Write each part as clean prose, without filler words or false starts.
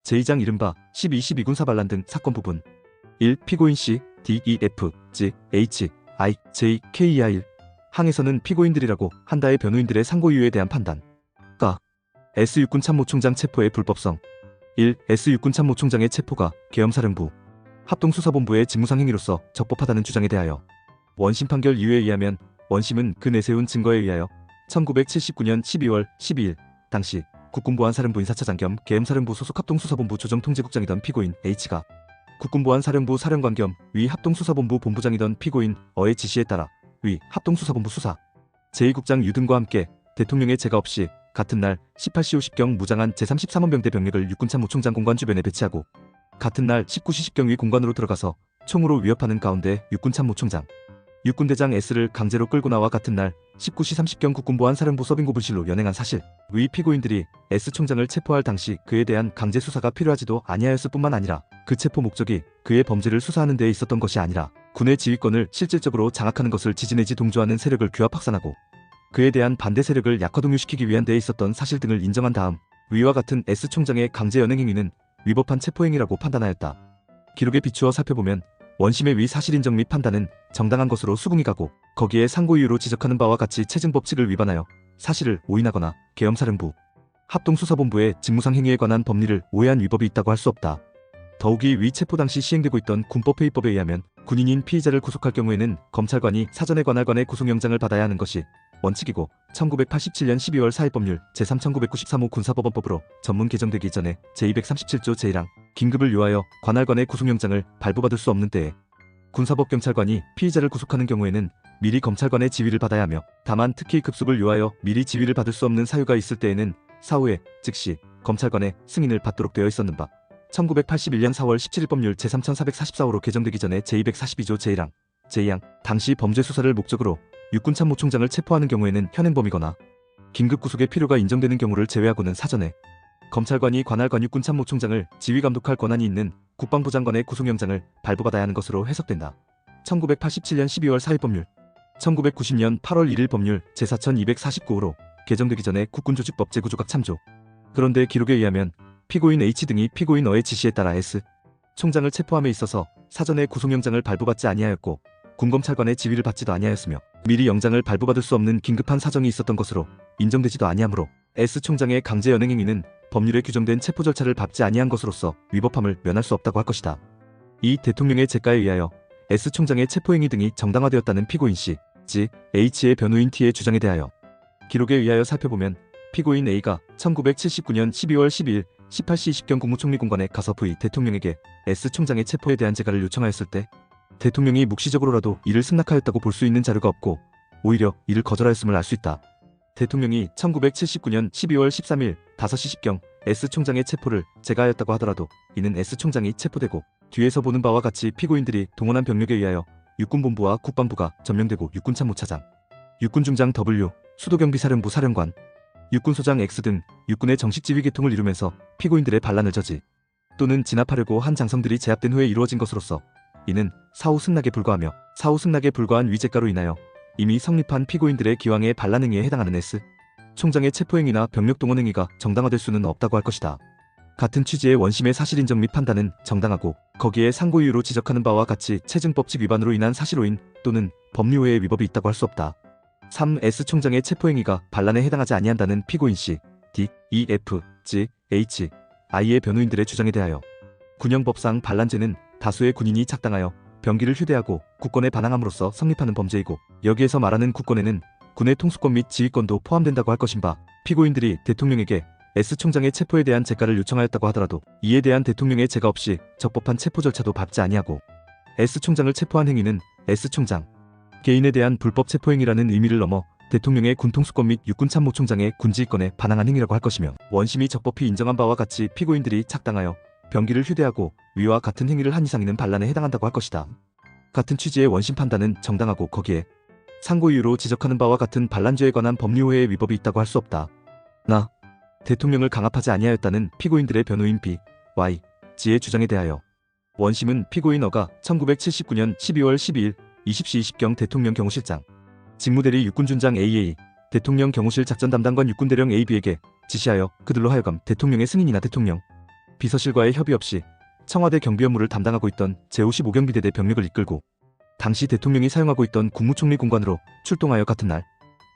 제2장 이른바 12.12군 사반란 등 사건 부분 1. 피고인 C, D, E, F, G, H, I, J, K이야. 1. 항에서는 피고인들이라고 한다의 변호인들의 상고이유에 대한 판단. 가. S 육군참모총장 체포의 불법성. 1. S 육군참모총장의 체포가 계엄사령부, 합동수사본부의 직무상 행위로서 적법하다는 주장에 대하여 원심 판결 이유에 의하면 원심은 그 내세운 증거에 의하여 1979년 12월 12일 당시 국군보안사령부 인사차장 겸 계엄사령부 소속 합동수사본부 조정통제국장이던 피고인 H가 국군보안사령부 사령관 겸 위 합동수사본부 본부장이던 피고인 어의 지시에 따라 위 합동수사본부 수사 제2국장 유 등과 함께 대통령의 제가 없이 같은 날 18시 50경 무장한 제33헌병대 병력을 육군참모총장 공관 주변에 배치하고 같은 날 19시 10경 위 공관으로 들어가서 총으로 위협하는 가운데 육군참모총장 육군대장 S를 강제로 끌고 나와 같은 날 19시 30경 국군보안사령부 서빙고분실로 연행한 사실. 위 피고인들이 S 총장을 체포할 당시 그에 대한 강제 수사가 필요하지도 아니하였을 뿐만 아니라 그 체포 목적이 그의 범죄를 수사하는 데에 있었던 것이 아니라 군의 지휘권을 실질적으로 장악하는 것을 지지내지 동조하는 세력을 규합 확산하고 그에 대한 반대 세력을 약화동요시키기 위한 데에 있었던 사실 등을 인정한 다음 위와 같은 S 총장의 강제 연행 행위는 위법한 체포행위라고 판단하였다. 기록에 비추어 살펴보면 원심의 위 사실인정 및 판단은 정당한 것으로 수긍이 가고 거기에 상고이유로 지적하는 바와 같이 체증법칙을 위반하여 사실을 오인하거나 계엄사령부, 합동수사본부의 직무상 행위에 관한 법리를 오해한 위법이 있다고 할 수 없다. 더욱이 위 체포 당시 시행되고 있던 군법회의법에 의하면 군인인 피의자를 구속할 경우에는 검찰관이 사전에 관할관의 구속영장을 받아야 하는 것이 원칙이고 1987년 12월 4일 법률 제3993호 군사법원법으로 전문 개정되기 이전에 제237조 제1항 긴급을 요하여 관할관의 구속영장을 발부받을 수 없는 때에 군사법경찰관이 피의자를 구속하는 경우에는 미리 검찰관의 지휘를 받아야 하며 다만 특히 급속을 요하여 미리 지휘를 받을 수 없는 사유가 있을 때에는 사후에 즉시 검찰관의 승인을 받도록 되어 있었는 바 1981년 4월 17일 법률 제3444호로 개정되기 전에 제242조 제1항, 제2항 당시 범죄 수사를 목적으로 육군참모총장을 체포하는 경우에는 현행범이거나 긴급구속의 필요가 인정되는 경우를 제외하고는 사전에 검찰관이 관할관 육군참모총장을 지휘감독할 권한이 있는 국방부 장관의 구속영장을 발부받아야 하는 것으로 해석된다. 1987년 12월 4일 법률 1990년 8월 1일 법률 제4249호로 개정되기 전에 국군조직법 제9조각 참조. 그런데 기록에 의하면 피고인 H 등이 피고인 어의 지시에 따라 S 총장을 체포함에 있어서 사전에 구속영장을 발부받지 아니하였고 군검찰관의 지휘를 받지도 아니하였으며 미리 영장을 발부받을 수 없는 긴급한 사정이 있었던 것으로 인정되지도 아니하므로 S 총장의 강제 연행 행위는 법률에 규정된 체포 절차를 밟지 아니한 것으로서 위법함을 면할 수 없다고 할 것이다. 이 대통령의 재가에 의하여 S 총장의 체포 행위 등이 정당화되었다는 피고인 C, G, H의 변호인 T의 주장에 대하여 기록에 의하여 살펴보면 피고인 A가 1979년 12월 12일 18시 20경 국무총리 공관에 가서 V 대통령에게 S 총장의 체포에 대한 재가를 요청하였을 때 대통령이 묵시적으로라도 이를 승낙하였다고 볼 수 있는 자료가 없고 오히려 이를 거절하였음을 알 수 있다. 대통령이 1979년 12월 13일 5시 10경 S 총장의 체포를 재가하였다고 하더라도 이는 S 총장이 체포되고 뒤에서 보는 바와 같이 피고인들이 동원한 병력에 의하여 육군본부와 국방부가 점령되고 육군참모차장, 육군중장 W, 수도경비사령부 사령관, 육군소장 X 등 육군의 정식 지휘 계통을 이루면서 피고인들의 반란을 저지 또는 진압하려고 한 장성들이 제압된 후에 이루어진 것으로서 이는 사후 승낙에 불과하며 사후 승낙에 불과한 위재가로 인하여 이미 성립한 피고인들의 기왕의 반란 행위에 해당하는 S 총장의 체포행위나 병력 동원 행위가 정당화될 수는 없다고 할 것이다. 같은 취지의 원심의 사실인정 및 판단은 정당하고 거기에 상고이유로 지적하는 바와 같이 체증법칙 위반으로 인한 사실오인 또는 법리오해의 위법이 있다고 할 수 없다. 3. S 총장의 체포행위가 반란에 해당하지 아니한다는 피고인 C, D, E, F, G, H, I의 변호인들의 주장에 대하여 군형법상 반란죄는 다수의 군인이 작당하여 병기를 휴대하고 국권에 반항함으로써 성립하는 범죄이고 여기에서 말하는 국권에는 군의 통수권 및 지휘권도 포함된다고 할 것인 바 피고인들이 대통령에게 S 총장의 체포에 대한 재가를 요청하였다고 하더라도 이에 대한 대통령의 재가 없이 적법한 체포 절차도 밟지 아니하고 S 총장을 체포한 행위는 S 총장 개인에 대한 불법 체포행위라는 의미를 넘어 대통령의 군통수권 및 육군참모총장의 군지휘권에 반항한 행위라고 할 것이며 원심이 적법히 인정한 바와 같이 피고인들이 착당하여 병기를 휴대하고 위와 같은 행위를 한 이상이는 반란에 해당한다고 할 것이다. 같은 취지의 원심 판단은 정당하고 거기에 상고이유로 지적하는 바와 같은 반란죄에 관한 법리오해의 위법이 있다고 할 수 없다. 나 대통령을 강압하지 아니하였다는 피고인들의 변호인 B, Y, G의 주장에 대하여 원심은 피고인 어가 1979년 12월 12일 20시 20경 대통령 경호실장 직무대리 육군준장 AA 대통령 경호실 작전 담당관 육군대령 AB에게 지시하여 그들로 하여금 대통령의 승인이나 대통령 비서실과의 협의 없이 청와대 경비 업무를 담당하고 있던 제55경비대대 병력을 이끌고 당시 대통령이 사용하고 있던 국무총리 공관으로 출동하여 같은 날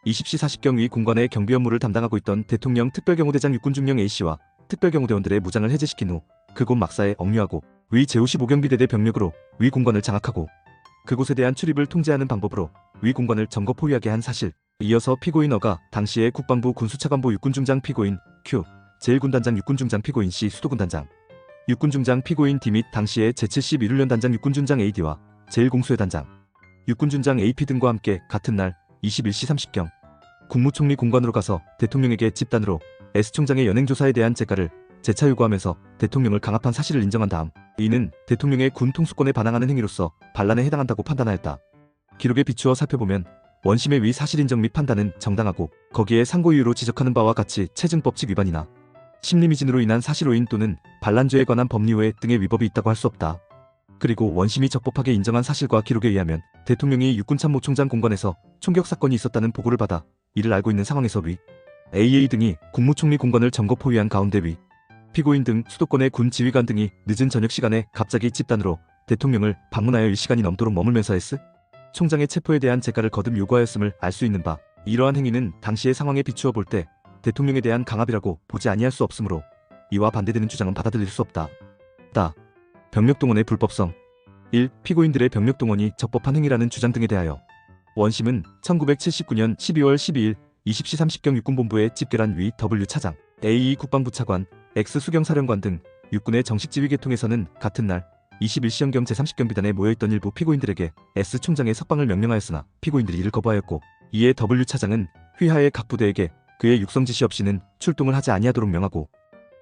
20시 40경 위 공관의 경비 업무를 담당하고 있던 대통령 특별경호대장 육군중령 A씨와 특별경호대원들의 무장을 해제시킨 후 그곳 막사에 억류하고 위 제55경비대대 병력으로 위 공관을 장악하고 그곳에 대한 출입을 통제하는 방법으로 위 공관을 점거 포위하게 한 사실. 이어서 피고인 어가 당시의 국방부 군수차관보 육군중장 피고인 Q, 제1군단장 육군중장 피고인 C 수도군단장, 육군중장 피고인 D 및 당시의 제71훈련 단장 육군중장 AD와 제1공수회 단장, 육군중장 AP 등과 함께 같은 날 21시 30경 국무총리 공관으로 가서 대통령에게 집단으로 S총장의 연행조사에 대한 재가를 재차 요구하면서 대통령을 강압한 사실을 인정한 다음 이는 대통령의 군 통수권에 반항하는 행위로서 반란에 해당한다고 판단하였다. 기록에 비추어 살펴보면 원심의 위 사실 인정 및 판단은 정당하고 거기에 상고 이유로 지적하는 바와 같이 체증법칙 위반이나 심리미진으로 인한 사실오인 또는 반란죄에 관한 법리외 등의 위법이 있다고 할 수 없다. 그리고 원심이 적법하게 인정한 사실과 기록에 의하면 대통령이 육군참모총장 공관에서 총격 사건이 있었다는 보고를 받아 이를 알고 있는 상황에서 위 AA 등이 국무총리 공관을 점거 포위한 가운데 위 피고인 등 수도권의 군 지휘관 등이 늦은 저녁 시간에 갑자기 집단으로 대통령을 방문하여 1시간이 넘도록 머물면서 S 총장의 체포에 대한 재가를 거듭 요구하였음을 알 수 있는 바 이러한 행위는 당시의 상황에 비추어 볼 때 대통령에 대한 강압이라고 보지 아니할 수 없으므로 이와 반대되는 주장은 받아들일 수 없다. 병력동원의 불법성 1. 피고인들의 병력동원이 적법한 행위라는 주장 등에 대하여 원심은 1979년 12월 12일 20시 30경 육군본부에 집결한 위 W 차장, AE 국방부 차관, X 수경사령관 등 육군의 정식 지휘 계통에서는 같은 날 21시형경 제30경비단에 모여있던 일부 피고인들에게 S 총장의 석방을 명령하였으나 피고인들이 이를 거부하였고 이에 W 차장은 휘하의 각 부대에게 그의 육성 지시 없이는 출동을 하지 아니하도록 명하고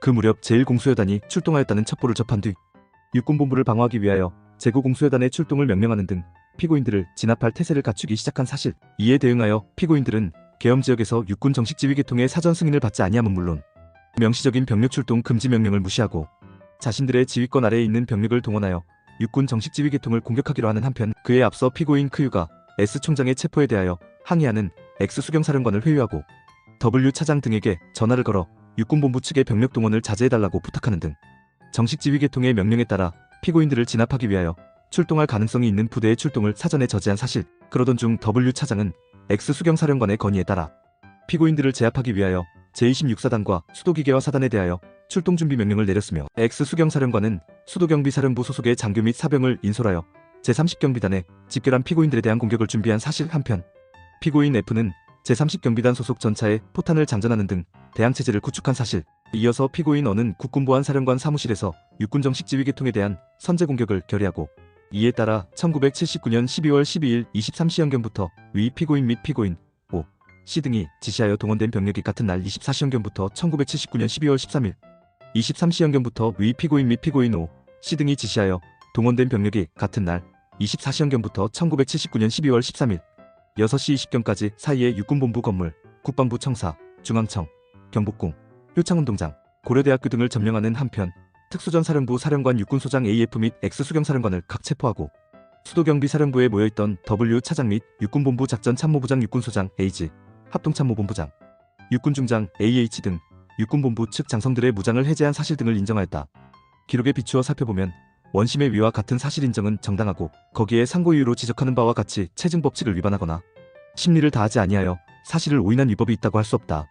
그 무렵 제1공수여단이 출동하였다는 첩보를 접한 뒤 육군본부를 방어하기 위하여 제9공수여단의 출동을 명령하는 등 피고인들을 진압할 태세를 갖추기 시작한 사실. 이에 대응하여 피고인들은 계엄지역에서 육군 정식 지휘 계통의 사전 승인을 받지 아니함은 물론 명시적인 병력 출동 금지 명령을 무시하고 자신들의 지휘권 아래에 있는 병력을 동원하여 육군 정식 지휘 계통을 공격하기로 하는 한편 그에 앞서 피고인 크유가 S 총장의 체포에 대하여 항의하는 X 수경사령관을 회유하고 W 차장 등에게 전화를 걸어 육군본부 측의 병력 동원을 자제해달라고 부탁하는 등 정식 지휘 계통의 명령에 따라 피고인들을 진압하기 위하여 출동할 가능성이 있는 부대의 출동을 사전에 저지한 사실. 그러던 중 W 차장은 X 수경사령관의 건의에 따라 피고인들을 제압하기 위하여 제26사단과 수도기계화 사단에 대하여 출동 준비 명령을 내렸으며 X 수경사령관은 수도경비사령부 소속의 장교 및 사병을 인솔하여 제30경비단에 집결한 피고인들에 대한 공격을 준비한 사실. 한편 피고인 F는 제30경비단 소속 전차에 포탄을 장전하는 등 대항체제를 구축한 사실. 이어서 피고인 어는 국군보안사령관 사무실에서 육군 정식 지휘 계통에 대한 선제 공격을 결의하고 이에 따라 1979년 12월 12일 23시형경부터 위 피고인 및 피고인 O, C 등이 지시하여 동원된 병력이 같은 날 24시형경부터 1979년 12월 13일 23시형경부터 위 피고인 및 피고인 O, C 등이 지시하여 동원된 병력이 같은 날 24시형경부터 1979년 12월 13일 6시 20경까지 사이에 육군본부 건물, 국방부 청사, 중앙청, 경복궁, 효창운동장, 고려대학교 등을 점령하는 한편 특수전사령부 사령관 육군소장 AF 및 X수경사령관을 각 체포하고 수도경비사령부에 모여있던 W 차장 및 육군본부 작전참모부장 육군소장 AG, 합동참모본부장, 육군중장 AH 등 육군본부 측 장성들의 무장을 해제한 사실 등을 인정하였다. 기록에 비추어 살펴보면 원심의 위와 같은 사실 인정은 정당하고 거기에 상고 이유로 지적하는 바와 같이 체증법칙을 위반하거나 심리를 다하지 아니하여 사실을 오인한 위법이 있다고 할 수 없다.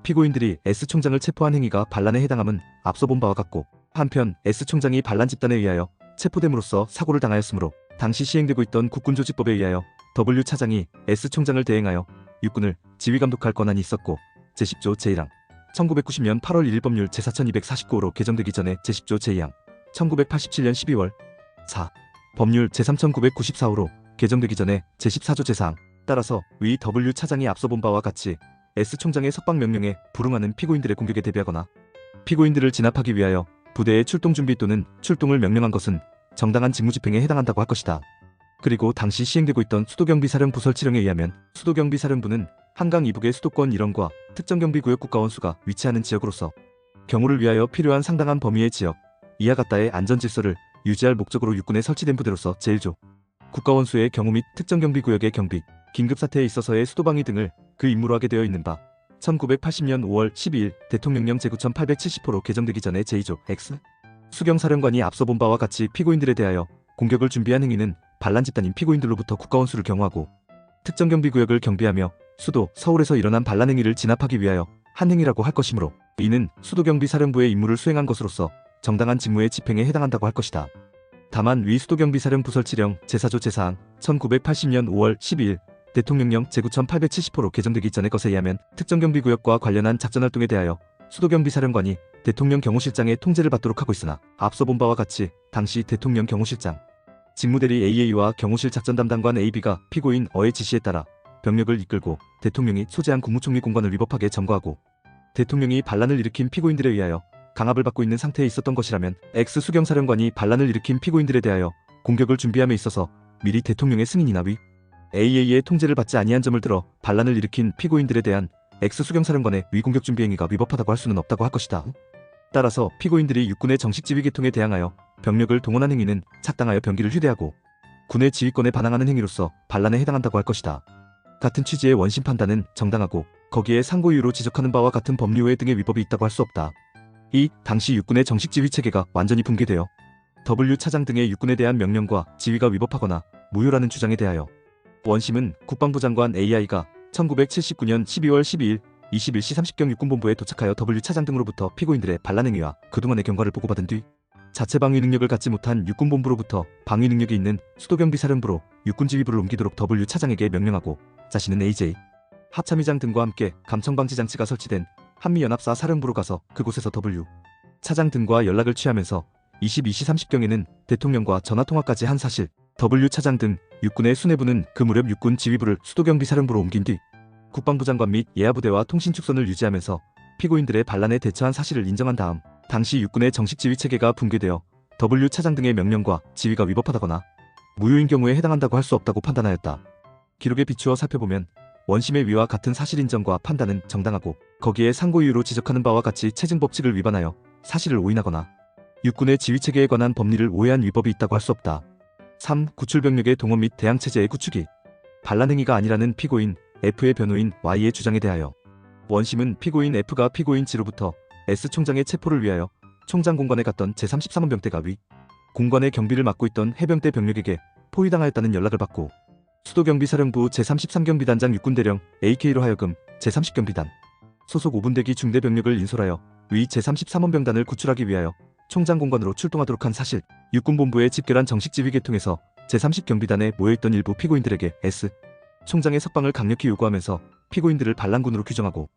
피고인들이 S총장을 체포한 행위가 반란에 해당함은 앞서 본 바와 같고 한편 S총장이 반란 집단에 의하여 체포됨으로써 사고를 당하였으므로 당시 시행되고 있던 국군조직법에 의하여 W 차장이 S총장을 대행하여 육군을 지휘감독할 권한이 있었고 제10조 제1항 1990년 8월 1일 법률 제4249호로 개정되기 전에 제10조 제2항 1987년 12월 4. 법률 제3994호로 개정되기 전에 제14조 제4항 따라서 위 W 차장이 앞서 본 바와 같이 S총장의 석방 명령에 불응하는 피고인들의 공격에 대비하거나 피고인들을 진압하기 위하여 부대의 출동 준비 또는 출동을 명령한 것은 정당한 직무집행에 해당한다고 할 것이다. 그리고 당시 시행되고 있던 수도경비사령부 설치령에 의하면 수도경비사령부는 한강 이북의 수도권 일원과 특정경비구역 국가원수가 위치하는 지역으로서 경호를 위하여 필요한 상당한 범위의 지역 이하 같다의 안전질서를 유지할 목적으로 육군에 설치된 부대로서 제1조 국가원수의 경호 및 특정경비구역의 경비, 긴급사태에 있어서의 수도방위 등을 그 임무로 하게 되어 있는 바 1980년 5월 12일 대통령령 제9870호로 개정되기 전에 제2조 X 수경사령관이 앞서 본 바와 같이 피고인들에 대하여 공격을 준비한 행위는 반란 집단인 피고인들로부터 국가원수를 경호하고 특정 경비구역을 경비하며 수도, 서울에서 일어난 반란 행위를 진압하기 위하여 한 행위라고 할 것이므로 이는 수도경비사령부의 임무를 수행한 것으로서 정당한 직무의 집행에 해당한다고 할 것이다. 다만 위 수도경비사령부 설치령 제4조 제4항 1980년 5월 12일 대통령령 제9870호로 개정되기 전의 것에 의하면 특정 경비구역과 관련한 작전활동에 대하여 수도경비사령관이 대통령 경호실장의 통제를 받도록 하고 있으나 앞서 본 바와 같이 당시 대통령 경호실장 직무대리 AA와 경호실 작전담당관 AB가 피고인 어의 지시에 따라 병력을 이끌고 대통령이 소재한 국무총리 공관을 위법하게 점거하고 대통령이 반란을 일으킨 피고인들에 의하여 강압을 받고 있는 상태에 있었던 것이라면 X 수경사령관이 반란을 일으킨 피고인들에 대하여 공격을 준비함에 있어서 미리 대통령의 승인이나 위 AA의 통제를 받지 아니한 점을 들어 반란을 일으킨 피고인들에 대한 X 수경사령관의 위공격 준비 행위가 위법하다고 할 수는 없다고 할 것이다. 따라서 피고인들이 육군의 정식 지휘 계통에 대항하여 병력을 동원한 행위는 착당하여 병기를 휴대하고 군의 지휘권에 반항하는 행위로서 반란에 해당한다고 할 것이다. 같은 취지의 원심 판단은 정당하고 거기에 상고 이유로 지적하는 바와 같은 법률 외 등의 위법이 있다고 할 수 없다. 이 당시 육군의 정식 지휘 체계가 완전히 붕괴되어 W 차장 등의 육군에 대한 명령과 지휘가 위법하거나 무효라는 주장에 대하여 원심은 국방부 장관 AI가 1979년 12월 12일 21시 30경 육군본부에 도착하여 W 차장 등으로부터 피고인들의 반란 행위와 그동안의 경과를 보고받은 뒤 자체 방위 능력을 갖지 못한 육군본부로부터 방위 능력이 있는 수도경비사령부로 육군지휘부를 옮기도록 W 차장에게 명령하고 자신은 AJ 합참의장 등과 함께 감청방지 장치가 설치된 한미연합사 사령부로 가서 그곳에서 W 차장 등과 연락을 취하면서 22시 30경에는 대통령과 전화통화까지 한 사실, W 차장 등 육군의 수뇌부는 그 무렵 육군 지휘부를 수도경비사령부로 옮긴 뒤 국방부 장관 및 예하부대와 통신축선을 유지하면서 피고인들의 반란에 대처한 사실을 인정한 다음 당시 육군의 정식 지휘 체계가 붕괴되어 W 차장 등의 명령과 지휘가 위법하다거나 무효인 경우에 해당한다고 할 수 없다고 판단하였다. 기록에 비추어 살펴보면 원심의 위와 같은 사실 인정과 판단은 정당하고 거기에 상고 이유로 지적하는 바와 같이 체증 법칙을 위반하여 사실을 오인하거나 육군의 지휘체계에 관한 법리를 오해한 위법이 있다고 할 수 없다. 3. 구출병력의 동원 및 대항체제의 구축이 반란 행위가 아니라는 피고인 F의 변호인 Y의 주장에 대하여 원심은 피고인 F가 피고인 G로부터 S 총장의 체포를 위하여 총장 공관에 갔던 제33원 병대가 위 공관의 경비를 맡고 있던 해병대 병력에게 포위당하였다는 연락을 받고 수도경비사령부 제33경비단장 육군대령 AK로 하여금 제30경비단 소속 5분대기 중대병력을 인솔하여 위 제33원 병단을 구출하기 위하여 총장 공관으로 출동하도록 한 사실, 육군본부의 집결한 정식 지휘 계통에서 제30경비단에 모여있던 일부 피고인들에게 S 총장의 석방을 강력히 요구하면서 피고인들을 반란군으로 규정하고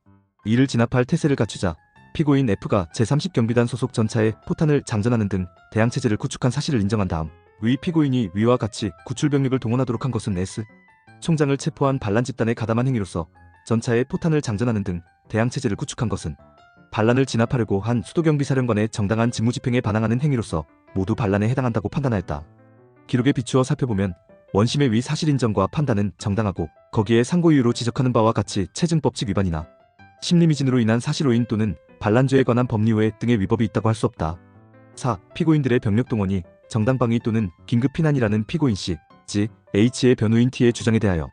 이를 진압할 태세를 갖추자 피고인 F가 제30경비단 소속 전차에 포탄을 장전하는 등 대항체제를 구축한 사실을 인정한 다음 위 피고인이 위와 같이 구출병력을 동원하도록 한 것은 S 총장을 체포한 반란 집단의 가담한 행위로서 전차에 포탄을 장전하는 등 대항체제를 구축한 것은 반란을 진압하려고 한 수도경비사령관의 정당한 직무집행에 반항하는 행위로서 모두 반란에 해당한다고 판단하였다. 기록에 비추어 살펴보면 원심의 위 사실 인정과 판단은 정당하고 거기에 상고 이유로 지적하는 바와 같이 체증법칙 위반이나 심리미진으로 인한 사실 오인 또는 반란죄에 관한 법리 외 등의 위법이 있다고 할 수 없다. 4. 피고인들의 병력 동원이 정당방위 또는 긴급피난이라는 피고인 C, G, H의 변호인 T의 주장에 대하여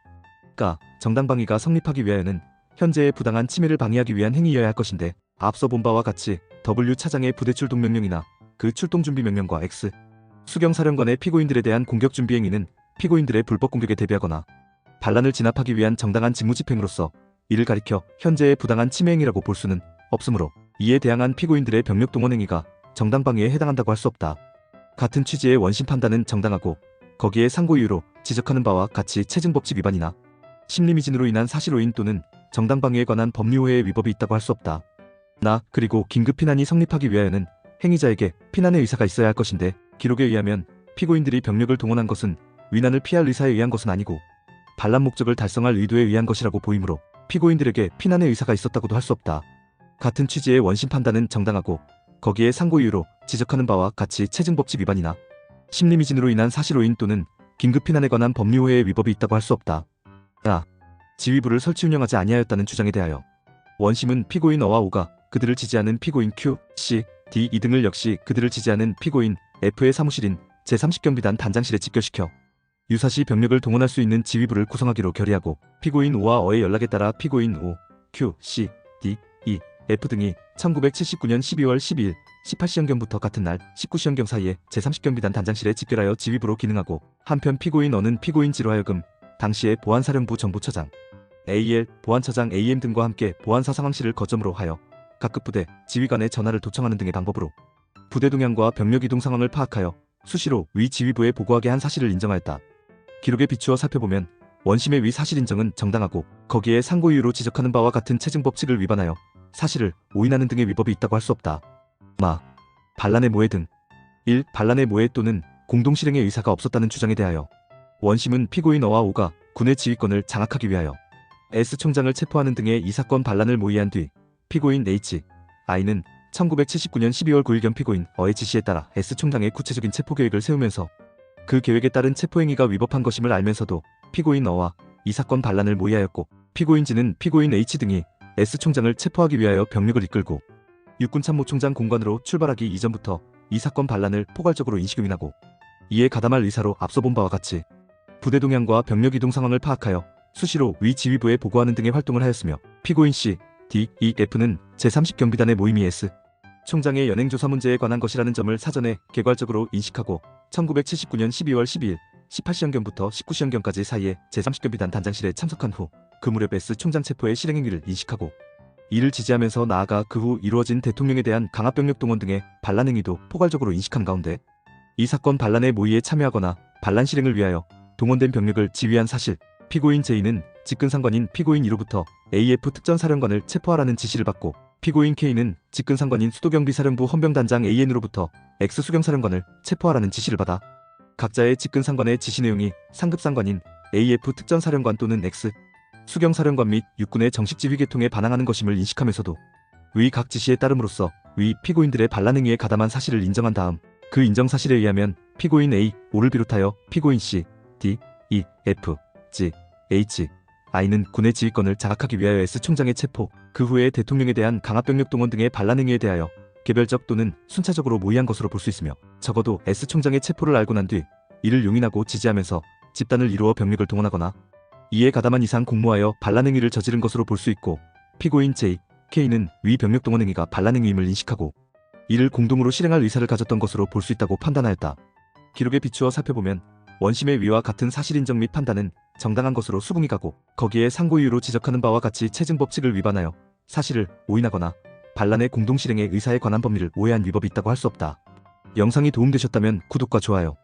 가 정당방위가 성립하기 위하여는 현재의 부당한 침해를 방해하기 위한 행위여야 할 것인데 앞서 본 바와 같이 W 차장의 부대 출동 명령이나 그 출동 준비 명령과 X 수경사령관의 피고인들에 대한 공격 준비 행위는 피고인들의 불법 공격에 대비하거나 반란을 진압하기 위한 정당한 직무집행으로서 이를 가리켜 현재의 부당한 침해 행위라고 볼 수는 없으므로 이에 대항한 피고인들의 병력 동원 행위가 정당방위에 해당한다고 할 수 없다. 같은 취지의 원심 판단은 정당하고 거기에 상고 이유로 지적하는 바와 같이 체증법칙 위반이나 심리미진으로 인한 사실 오인 또는 정당방위에 관한 법리오해의 위법이 있다고 할 수 없다. 그리고 긴급피난이 성립하기 위하여는 행위자에게 피난의 의사가 있어야 할 것인데 기록에 의하면 피고인들이 병력을 동원한 것은 위난을 피할 의사에 의한 것은 아니고 반란 목적을 달성할 의도에 의한 것이라고 보이므로 피고인들에게 피난의 의사가 있었다고도 할 수 없다. 같은 취지의 원심 판단은 정당하고 거기에 상고 이유로 지적하는 바와 같이 체증법칙 위반이나 심리미진으로 인한 사실 오인 또는 긴급피난에 관한 법리오해의 위법이 있다고 할 수 없다. 지휘부를 설치 운영하지 아니하였다는 주장에 대하여 원심은 피고인 어와 오가 그들을 지지하는 피고인 Q, C, D, E 등을 역시 그들을 지지하는 피고인 F의 사무실인 제30경비단 단장실에 집결시켜 유사시 병력을 동원할 수 있는 지휘부를 구성하기로 결의하고 피고인 오와 어의 연락에 따라 피고인 오, Q, C, D, E, F 등이 1979년 12월 12일 18시경부터 같은 날 19시경 사이에 제30경비단 단장실에 집결하여 지휘부로 기능하고, 한편 피고인 어는 피고인지로 하여금 당시의 보안사령부 정보처장 AL, 보안처장 AM 등과 함께 보안사 상황실을 거점으로 하여 각급 부대 지휘관의 전화를 도청하는 등의 방법으로 부대 동향과 병력 이동 상황을 파악하여 수시로 위 지휘부에 보고하게 한 사실을 인정하였다. 기록에 비추어 살펴보면 원심의 위 사실 인정은 정당하고, 거기에 상고 이유로 지적하는 바와 같은 체증 법칙을 위반하여 사실을 오인하는 등의 위법이 있다고 할 수 없다. 반란의 모해 등 1. 반란의 모해 또는 공동실행의 의사가 없었다는 주장에 대하여 원심은 피고인 어와 오가 군의 지휘권을 장악하기 위하여 S 총장을 체포하는 등의 이 사건 반란을 모의한 뒤 피고인 H, I는 1979년 12월 9일경 피고인 어의 지시에 따라 S 총장의 구체적인 체포 계획을 세우면서 그 계획에 따른 체포행위가 위법한 것임을 알면서도 피고인 어와 이 사건 반란을 모의하였고, 피고인 G는 피고인 H 등이 S 총장을 체포하기 위하여 병력을 이끌고 육군참모총장 공관으로 출발하기 이전부터 이 사건 반란을 포괄적으로 인식용인하고 이에 가담할 의사로 앞서 본 바와 같이 부대 동향과 병력 이동 상황을 파악하여 수시로 위 지휘부에 보고하는 등의 활동을 하였으며, 피고인 C, D, E, F는 제30경비단의 모임이 S 총장의 연행조사 문제에 관한 것이라는 점을 사전에 개괄적으로 인식하고 1979년 12월 12일 18시경부터 19시경까지 사이에 제30경비단 단장실에 참석한 후 그 무렵 S 총장 체포의 실행행위를 인식하고 이를 지지하면서 나아가 그 후 이루어진 대통령에 대한 강압병력 동원 등의 반란 행위도 포괄적으로 인식한 가운데 이 사건 반란의 모의에 참여하거나 반란 실행을 위하여 동원된 병력을 지휘한 사실, 피고인 J는 직근상관인 피고인 E로부터 AF 특전사령관을 체포하라는 지시를 받고, 피고인 K는 직근상관인 수도경비사령부 헌병단장 AN으로부터 X 수경사령관을 체포하라는 지시를 받아 각자의 직근상관의 지시 내용이 상급상관인 AF 특전사령관 또는 X 수경사령관 및 육군의 정식 지휘 계통에 반항하는 것임을 인식하면서도 위 각 지시에 따름으로써 위 피고인들의 반란 행위에 가담한 사실을 인정한 다음 그 인정 사실에 의하면 피고인 A, O를 비롯하여 피고인 C, D, E, F, G, H, I는 군의 지휘권을 장악하기 위하여 S 총장의 체포, 그 후에 대통령에 대한 강압병력 동원 등의 반란 행위에 대하여 개별적 또는 순차적으로 모의한 것으로 볼 수 있으며, 적어도 S 총장의 체포를 알고 난 뒤 이를 용인하고 지지하면서 집단을 이루어 병력을 동원하거나 이에 가담한 이상 공모하여 반란 행위를 저지른 것으로 볼 수 있고, 피고인 J, K는 위 병력 동원 행위가 반란 행위임을 인식하고 이를 공동으로 실행할 의사를 가졌던 것으로 볼 수 있다고 판단하였다. 기록에 비추어 살펴보면 원심의 위와 같은 사실 인정 및 판단은 정당한 것으로 수긍이 가고, 거기에 상고 이유로 지적하는 바와 같이 체증 법칙을 위반하여 사실을 오인하거나 반란의 공동실행의 의사에 관한 법리를 오해한 위법이 있다고 할 수 없다. 영상이 도움되셨다면 구독과 좋아요,